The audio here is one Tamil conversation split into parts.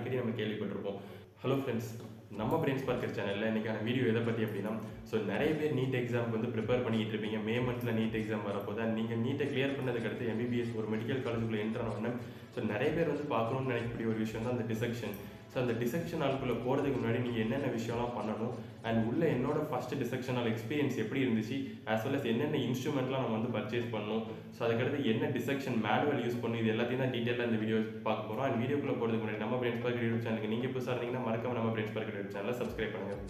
அடிக்கடி நம்ம கேள்விப்பட்டிருப்போம். ஹலோ ஃப்ரெண்ட்ஸ், நம்ம பிரெயின் ஸ்பார்க்கர் சேனலில் இன்றைக்கான வீடியோ எதை பற்றி அப்படின்னா, ஸோ நிறைய பேர் நீட் எக்ஸாமுக்கு வந்து ப்ரிப்பேர் பண்ணிக்கிட்டு இருப்பீங்க. மே மந்தில் நீட் எக்ஸாம் வரப்போது நீங்கள் நீட்டை கிளியர் பண்ணதுக்கு அடுத்து எம்பிபிஎஸ் ஒரு மெடிக்கல் காலேஜுக்குள்ளே என்ட்ரு ஆனோடனே ஸோ நிறைய பேர் வந்து பார்க்கணும்னு நினைக்கக்கூடிய ஒரு விஷயம் தான் அந்த டிசெக்ஷன். ஸோ அந்த டிசெக்ஷன் ஆளுக்குள்ளே போகிறதுக்கு முன்னாடி நீங்கள் என்னென்ன விஷயம்லாம் பண்ணணும் அண்ட் உள்ள என்னோட ஃபஸ்ட்டு டிசெக்ஷன் ஆள் எக்ஸ்பீரியன்ஸ் எப்படி இருந்துச்சு, ஆஸ் வெல் அஸ் என்னென்ன இன்ஸ்ட்ருமெண்ட்லாம் நம்ம வந்து பர்ச்சேஸ் பண்ணணும், ஸோ அதுக்கடுத்து என்ன டிசெக்ஷன் மேனுவல் யூஸ் பண்ணணும், இது எல்லாத்தையும் தான் டீட்டெயிலாக இந்த வீடியோ பார்க்க போகிறோம். அண்ட் வீடியோக்குள்ளே போகிறதுக்கு முன்னாடி நம்ம பிரெயின் ஸ்பார்க்கர் யூடியூப் சேனலுக்கு நீங்கள் புதுசாக இருந்தீங்கன்னா மறக்காம நம்ம பிரெயின் ஸ்பார்க்கர் யூடியூப் சேனலை சப்ஸ்கிரைப் பண்ணுங்கள்.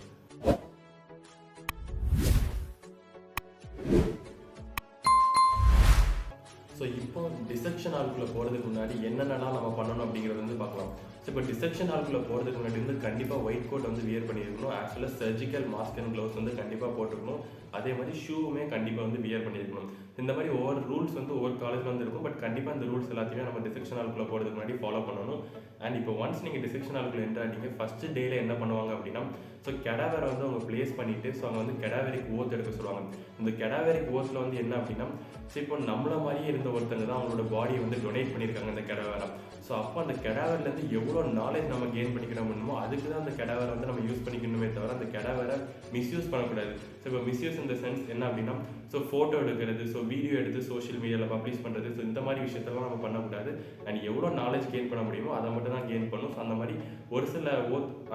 ஸோ இப்போ டிசெக்ஷன் ஆளுக்குள்ளே போகிறதுக்கு முன்னாடி என்னென்னலாம் நம்ம பண்ணணும் அப்படிங்கிறது வந்து பார்க்கலாம். ஸோ இப்போ டிசெக்ஷன் ஆளுக்குள்ளே போகிறதுக்கு முன்னாடி வந்து கண்டிப்பாக ஒயிட் கோட் வந்து வியர் பண்ணியிருக்கணும். ஆக்சுவலாக சர்ஜிக்கல் மாஸ்க் அண்ட் க்ளவுஸ் வந்து கண்டிப்பாக போட்டுருக்கணும். அதே மாதிரி ஷூவுமே கண்டிப்பாக வந்து வியர் பண்ணியிருக்கணும். இந்த மாதிரி ஒவ்வொரு ரூல்ஸ் வந்து ஒவ்வொரு காலேஜில் வந்து இருக்கும். பட் கண்டிப்பாக இந்த ரூல்ஸ் எல்லாத்தையுமே நம்ம டிசெக்ஷன் ஆளுக்குள்ளே போகிறதுக்கு முன்னாடி ஃபாலோ பண்ணணும். அண்ட் இப்போ ஒன்ஸ் நீங்கள் டிசெக்ஷன் ஆளுக்குள்ளே என்ட்ராடிங்க, ஃபஸ்ட்டு டேயில் என்ன பண்ணுவாங்க அப்படின்னா, ஸோ கெடாவரை வந்து அவங்க பிளேஸ் பண்ணிவிட்டு ஸோ அவங்க வந்து கெடாவரிக் ஓத் எடுக்க சொல்லுவாங்க. இந்த கெடாவரிக் ஓத்தில் வந்து என்ன அப்படின்னா, ஸோ இப்போ நம்மள மாதிரியே இருந்த ஒருத்தங்க தான் அவங்களோட பாடியை வந்து டொனேட் பண்ணியிருக்காங்க இந்த கெடாவரை. ஸோ அப்போ அந்த கெடாவர்லேருந்து எவ்வளோ நாலேஜ் நம்ம கெயின் பண்ணிக்கணும் அப்படின்னமோ அதுக்கு தான் அந்த கெடாவரை வந்து நம்ம யூஸ் பண்ணிக்கணுமே தவிர அந்த கெடாவரை மிஸ்யூஸ் பண்ணக்கூடாது. ஸோ இப்போ மிஸ்யூஸ் இந்த சென்ஸ் என்ன அப்படின்னா, ஸோ ஃபோட்டோ எடுக்கிறது, ஸோ வீடியோ எடுத்து சோஷியல் மீடியாவில் பப்ளிஷ் பண்ணுறது, ஸோ இந்த மாதிரி விஷயத்தெல்லாம் நம்ம பண்ணக்கூடாது. அண்ட் எவ்வளோ நாலேஜ் கெயின் பண்ண முடியுமோ அதை மட்டும் தான் கெயின் பண்ணணும். ஸோ அந்த மாதிரி ஒரு சில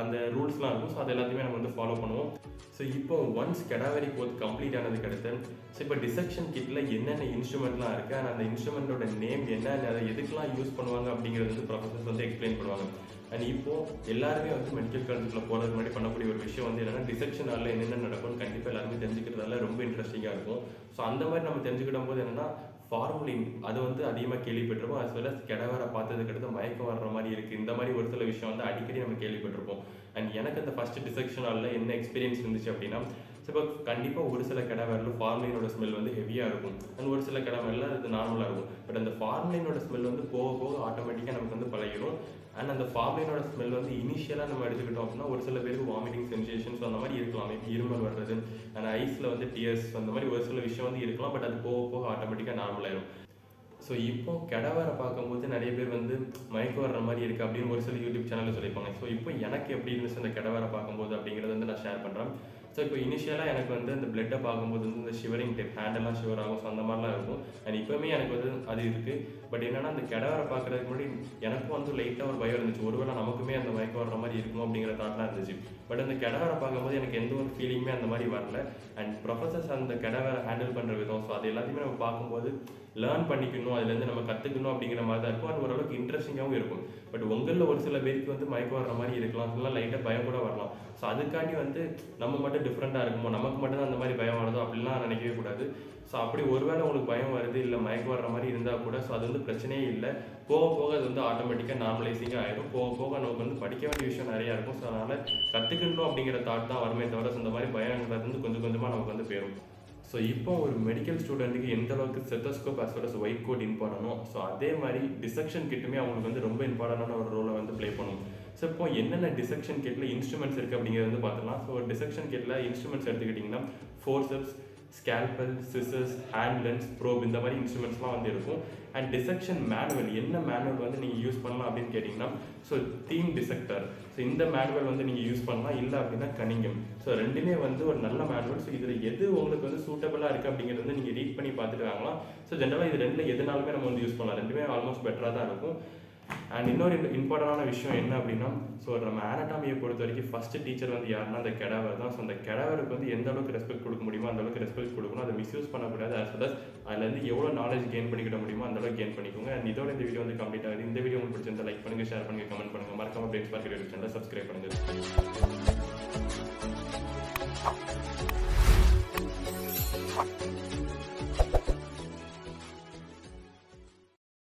அந்த ரூல்ஸ்லாம் இருக்கும். ஸோ அது எல்லாத்தையுமே நம்ம வந்து ஃபாலோ பண்ணுவோம். ஸோ இப்போ ஒன்ஸ் கெடாவரிக் ஓத் கம்ப்ளீட் ஆனதுக்கு அடுத்து ஸோ இப்போ டிசெக்ஷன் கிட்டில் என்னென்ன இன்ஸ்ட்ருமெண்ட்லாம் இருக்குது அண்ட் அந்த இன்ஸ்ட்ருமெண்ட்டோட நேம் என்ன, அதை எதுக்கெலாம் யூஸ் பண்ணுவாங்க அப்படிங்கிறது வந்து ப்ரொஃபஸர்ஸ் வந்து எக்ஸ்பிளைன் பண்ணுவாங்க. அண்ட் இப்போ எல்லாருமே வந்து மெடிக்கல் காலேஜுக்குள்ள போகிறதுக்கு முன்னாடி பண்ணக்கூடிய ஒரு விஷயம் வந்து என்னன்னா, டிசெக்ஷன் ஆளில் என்னென்ன நடக்கும்னு கண்டிப்பாக எல்லாருமே தெரிஞ்சுக்கிறதால ரொம்ப இன்ட்ரெஸ்டிங்காக இருக்கும். ஸோ அந்த மாதிரி நம்ம தெரிஞ்சுக்கிடும் போது என்னன்னா, ஃபார்முலின் அது வந்து அதிகமாக கேள்விப்பட்டிருப்போம். அது வெல் கெடாவரை பார்த்ததுக்கு அடுத்து மயக்கம் வர்ற மாதிரி இருக்குது. இந்த மாதிரி ஒரு சில விஷயம் வந்து அடிக்கடி நம்ம கேள்விப்பட்டிருப்போம். அண்ட் எனக்கு அந்த ஃபஸ்ட்டு டிசெக்ஷன் ஆளில் என்ன எக்ஸ்பீரியன்ஸ் இருந்துச்சு அப்படின்னா, இப்போ கண்டிப்பாக ஒரு சில கெடாவரில் ஃபார்முலினோட ஸ்மெல் வந்து ஹெவியாக இருக்கும். அண்ட் ஒரு சில கெடாவரில் அது நார்மலாக இருக்கும். பட் அந்த ஃபார்முலினோட ஸ்மெல் வந்து போக போக ஆட்டோமேட்டிக்காக நமக்கு வந்து பழகிடும். அண்ட் அந்த ஃபார்முலினோட ஸ்மெல் வந்து இனிஷியலாக நம்ம எடுத்துக்கிட்டோம் அப்படின்னா ஒரு சில பேருக்கு வாமிட்டிங் சென்சேஷன்ஸ் அந்த மாதிரி இருக்கலாம். மேபி இருமல் வர்றது அண்ட் ஐஸில் வந்து டியர்ஸ் அந்த மாதிரி ஒரு சில விஷயம் வந்து இருக்கலாம். பட் அது போக போக ஆட்டோமேட்டிக்காக நார்மலாகிடும். ஸோ இப்போ கெடாவரை பார்க்கும்போது நிறைய பேர் வந்து மயக்கம் வர்ற மாதிரி இருக்குது அப்படின்னு ஒரு சில யூடியூப் சேனலில் சொல்லியிருப்பாங்க. ஸோ இப்போ எனக்கு எப்படி இருந்துச்சு அந்த கெடாவரை பார்க்கும்போது அப்படிங்கிறத வந்து நான் ஷேர் பண்ணுறேன். ஸோ இப்போ இனிஷியலாக எனக்கு வந்து அந்த பிளட்டை பார்க்கும்போது வந்து இந்த ஷிவரிங் டைப் ஹேண்டெல்லாம் ஷிவர் ஆகும். ஸோ அந்த மாதிரிலாம் இருக்கும். அண்ட் இப்போவுமே எனக்கு வந்து அது இருக்குது. பட் என்னென்னா அந்த கெடாவரை பார்க்குறதுக்கு முன்னாடி எனக்கும் வந்து லைட்டாக ஒரு பயம் இருந்துச்சு. ஒருவேளை நமக்குமே அந்த மயக்கம் வர்ற மாதிரி இருக்கும் அப்படிங்கிற தாட்லாம் இருந்துச்சு. பட் அந்த கெடாவரை பார்க்கும்போது எனக்கு எந்த ஒரு ஃபீலிங்குமே அந்த மாதிரி வரல. அண்ட் ப்ரொஃபஸர்ஸ் அந்த கெடாவரை ஹேண்டில் பண்ணுற விதம், ஸோ அது எல்லாத்தையுமே நம்ம பார்க்கும்போது லேர்ன் பண்ணிக்கணும், அதுலேருந்து நம்ம கற்றுக்கணும் அப்படிங்கிற மாதிரி தான் இருக்கும். அது ஓரளவுக்கு இன்ட்ரெஸ்டிங்காகவும் இருக்கும். பட் உங்களில் ஒரு சில பேருக்கு வந்து மயக்கம் வர்ற மாதிரி இருக்கலாம், இல்லை லைட்டாக பயம் கூட வரலாம். ஸோ அதுக்காண்டி வந்து நம்ம மட்டும் டிஃப்ரெண்ட்டாக இருக்குமோ, நமக்கு மட்டும் தான் அந்த மாதிரி பயம் வருதோ அப்படிலாம் நினைக்கவே கூடாது. ஸோ அப்படி ஒருவேளை உங்களுக்கு பயம் வருது இல்லை மயக்கம் வர்ற மாதிரி இருந்தால் கூட ஸோ அது வந்து பிரச்சனையே இல்லை. போக போக அது வந்து ஆட்டோமேட்டிக்காக நார்மலைசிங்காக ஆகிடும். போக போக நமக்கு வந்து படிக்க வேண்டிய விஷயம் நிறையா இருக்கும். ஸோ அதனால் கற்றுக்கணும் அப்படிங்கிற தாட் தான் வருமே தவிர இந்த மாதிரி பயங்கிறது வந்து கொஞ்சம் கொஞ்சமாக நமக்கு வந்து போயிடும். ஸோ இப்போ ஒரு மெடிக்கல் ஸ்டூடெண்ட்டுக்கு எந்த அளவுக்கு stethoscope as well as white coat இம்பார்ட்டனோ, ஸோ அதே மாதிரி டிசெக்ஷன் கிட்டுமே அவங்களுக்கு வந்து ரொம்ப இம்பார்ட்டண்டான ஒரு ரோலை வந்து ப்ளே பண்ணும். ஸோ இப்போ என்னென்ன டிசெக்ஷன் கிட்டில் இன்ஸ்ட்ருமெண்ட்ஸ் இருக்குது அப்படிங்கிறது வந்து பார்த்துக்கலாம். ஸோ டிசெக்ஷன் கிட்டில் இன்ஸ்ட்ருமெண்ட்ஸ் எடுத்துக்கிட்டிங்கன்னா forceps, scalpel, scissors, hand lens, probe இந்த மாதிரி இன்ஸ்ட்ருமெண்ட்ஸ்லாம் வந்து இருக்கும். அண்ட் டிசெக்ஷன் மேனுவல் என்ன மேனுவல் வந்து நீங்கள் யூஸ் பண்ணலாம் அப்படின்னு கேட்டிங்கன்னா, ஸோ தீம் டிசெக்டர், ஸோ இந்த மேனுவல் வந்து நீங்கள் யூஸ் பண்ணலாம். இல்லை அப்படின்னா கனிங்கம். ஸோ ரெண்டுமே வந்து ஒரு நல்ல மேனுவல். ஸோ இதில் எது உங்களுக்கு வந்து சூட்டபிளாக இருக்குது அப்படிங்கிறது வந்து நீங்கள் ரீட் பண்ணி பார்த்துட்டு வாங்கலாம். ஸோ ஜென்ரலாக இது ரெண்டில் எதுனாலுமே நம்ம வந்து யூஸ் பண்ணலாம். ரெண்டுமே ஆல்மோஸ்ட் பெட்டராக தான் இருக்கும். அண்ட் இன்னொரு இம்பார்ட்டண்டான விஷயம் என்ன அப்படின்னா, ஸோ நம்ம ஆனட்டாமியை பொறுத்த வரைக்கும் ஃபஸ்ட்டு டீச்சர் வந்து யாருன்னா அந்த கெடாவர் தான். ஸோ அந்த கெடாவருக்கு வந்து எந்த அளவுக்கு ரெஸ்பெக்ட் கொடுக்க முடியுமோ அந்த அளவுக்கு ரெஸ்பெக்ட் கொடுக்கணும். அதை மிஸ்யூஸ் பண்ணக்கூடாது. as well as அதுலேருந்து எவ்வளோ நாலேஜ் கெயின் பண்ணிக்கிட முடியுமோ அந்த அளவுக்கு கெயின் பண்ணிக்கோங்க. அண்ட் இதோட இந்த வீடியோ வந்து கம்ப்ளீட் ஆகுது. இந்த வீடியோ உங்களுக்கு பிடிச்சிருந்தா லைக் பண்ணுங்கள், ஷேர் பண்ணுங்கள், கமெண்ட் பண்ணுங்கள். மறக்காம பிரெயின் ஸ்பார்க்கர் யூடியூப் சேனலை சப்ஸ்கிரைப் பண்ணுங்கள்.